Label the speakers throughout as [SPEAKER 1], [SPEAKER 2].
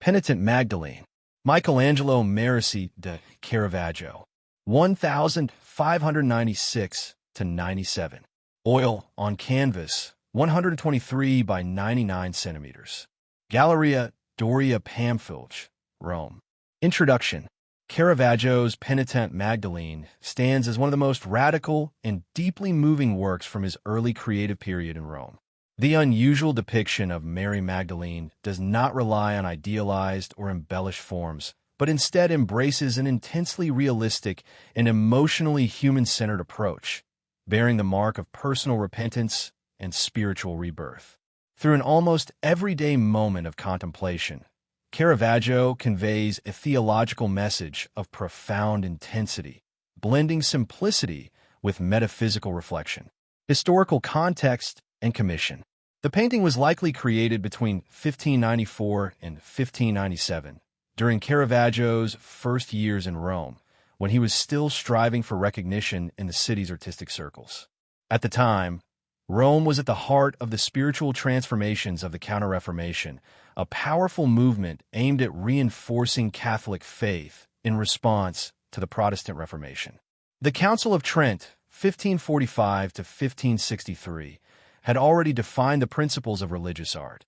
[SPEAKER 1] Penitent Magdalene, Michelangelo Merisi de Caravaggio, 1596 to 97. Oil on canvas, 123 by 99 centimeters. Galleria Doria Pamphilj, Rome. Introduction. Caravaggio's Penitent Magdalene stands as one of the most radical and deeply moving works from his early creative period in Rome. The unusual depiction of Mary Magdalene does not rely on idealized or embellished forms, but instead embraces an intensely realistic and emotionally human-centered approach, bearing the mark of personal repentance and spiritual rebirth. Through an almost everyday moment of contemplation, Caravaggio conveys a theological message of profound intensity, blending simplicity with metaphysical reflection. Historical context and commission. The painting was likely created between 1594 and 1597, during Caravaggio's first years in Rome, when he was still striving for recognition in the city's artistic circles. At the time, Rome was at the heart of the spiritual transformations of the Counter-Reformation, a powerful movement aimed at reinforcing Catholic faith in response to the Protestant Reformation. The Council of Trent, 1545 to 1563, had already defined the principles of religious art.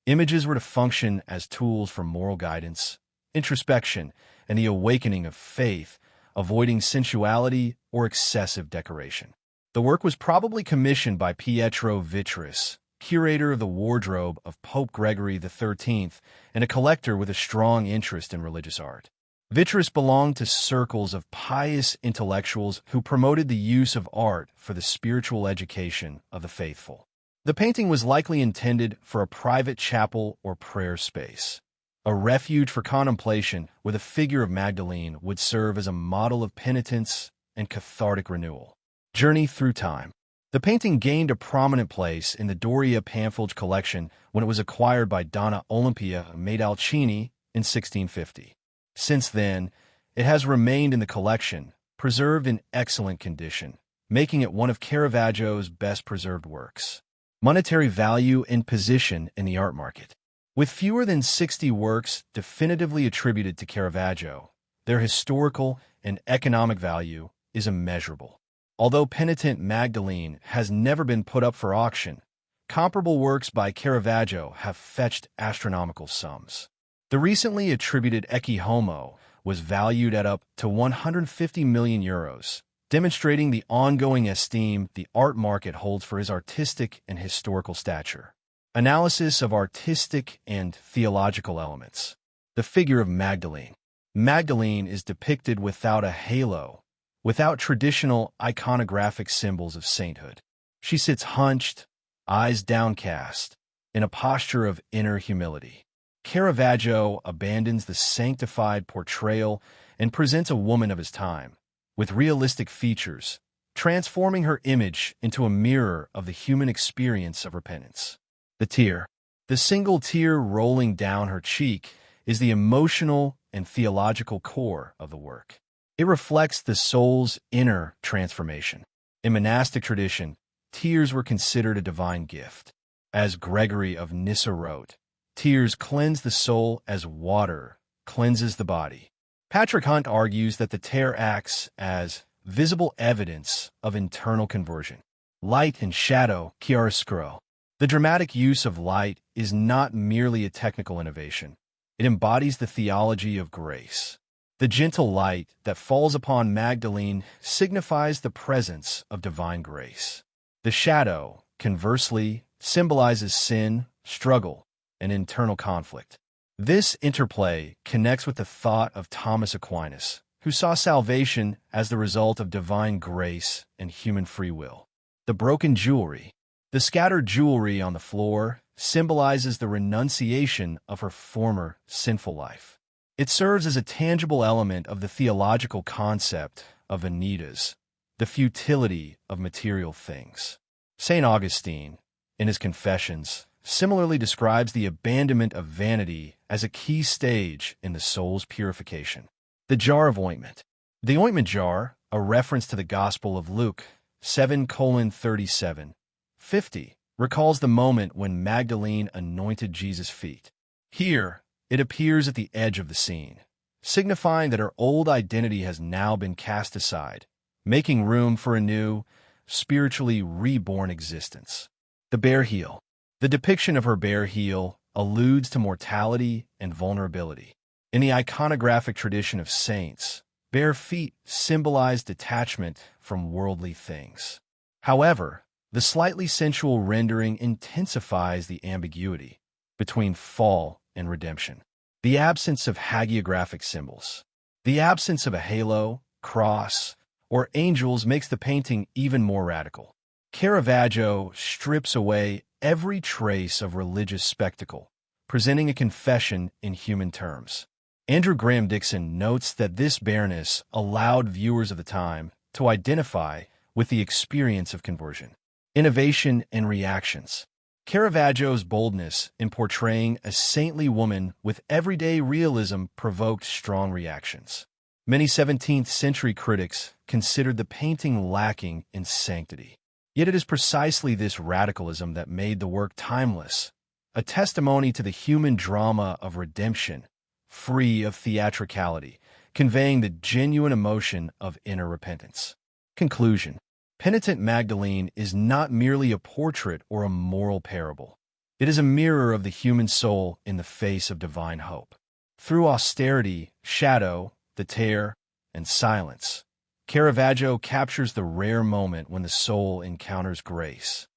[SPEAKER 1] Images were to function as tools for moral guidance, introspection, and the awakening of faith, avoiding sensuality or excessive decoration. The work was probably commissioned by Pietro Vitruvius, curator of the wardrobe of Pope Gregory XIII and a collector with a strong interest in religious art. Vitruvius belonged to circles of pious intellectuals who promoted the use of art for the spiritual education of the faithful. The painting was likely intended for a private chapel or prayer space. A refuge for contemplation with a figure of Magdalene would serve as a model of penitence and cathartic renewal. Journey through time. The painting gained a prominent place in the Doria Pamphilj collection when it was acquired by Donna Olimpia Medalcini in 1650. Since then, it has remained in the collection, preserved in excellent condition, making it one of Caravaggio's best-preserved works. Monetary value and position in the art market. With fewer than 60 works definitively attributed to Caravaggio, their historical and economic value is immeasurable. Although Penitent Magdalene has never been put up for auction, comparable works by Caravaggio have fetched astronomical sums. The recently attributed Ecce Homo was valued at up to 150 million euros, demonstrating the ongoing esteem the art market holds for his artistic and historical stature. Analysis of artistic and theological elements. The figure of Magdalene. Magdalene is depicted without a halo, without traditional iconographic symbols of sainthood. She sits hunched, eyes downcast, in a posture of inner humility. Caravaggio abandons the sanctified portrayal and presents a woman of his time, with realistic features, transforming her image into a mirror of the human experience of repentance. The tear. The single tear rolling down her cheek is the emotional and theological core of the work. It reflects the soul's inner transformation. In monastic tradition, tears were considered a divine gift. As Gregory of Nyssa wrote, tears cleanse the soul as water cleanses the body. Patrick Hunt argues that the tear acts as visible evidence of internal conversion. Light and shadow, chiaroscuro. The dramatic use of light is not merely a technical innovation. It embodies the theology of grace. The gentle light that falls upon Magdalene signifies the presence of divine grace. The shadow, conversely, symbolizes sin, struggle, and internal conflict. This interplay connects with the thought of Thomas Aquinas, who saw salvation as the result of divine grace and human free will. The broken jewelry. The scattered jewelry on the floor symbolizes the renunciation of her former sinful life. It serves as a tangible element of the theological concept of vanitas, the futility of material things. St. Augustine, in his Confessions, similarly describes the abandonment of vanity as a key stage in the soul's purification. The jar of ointment. The ointment jar, a reference to the Gospel of Luke 7:37-50, recalls the moment when Magdalene anointed Jesus' feet. Here, It appears at the edge of the scene, signifying that her old identity has now been cast aside, making room for a new, spiritually reborn existence. The bare heel. The depiction of her bare heel alludes to mortality and vulnerability. In the iconographic tradition of saints, bare feet symbolize detachment from worldly things. However, the slightly sensual rendering intensifies the ambiguity between fall and redemption. The absence of hagiographic symbols. The absence of a halo, cross, or angels makes the painting even more radical. Caravaggio strips away every trace of religious spectacle, presenting a confession in human terms. Andrew Graham Dixon notes that this bareness allowed viewers of the time to identify with the experience of conversion. Innovation and reactions. Caravaggio's boldness in portraying a saintly woman with everyday realism provoked strong reactions. Many 17th century critics considered the painting lacking in sanctity. Yet it is precisely this radicalism that made the work timeless, a testimony to the human drama of redemption, free of theatricality, conveying the genuine emotion of inner repentance. Conclusion. Penitent Magdalene is not merely a portrait or a moral parable. It is a mirror of the human soul in the face of divine hope. Through austerity, shadow, the tear, and silence, Caravaggio captures the rare moment when the soul encounters grace.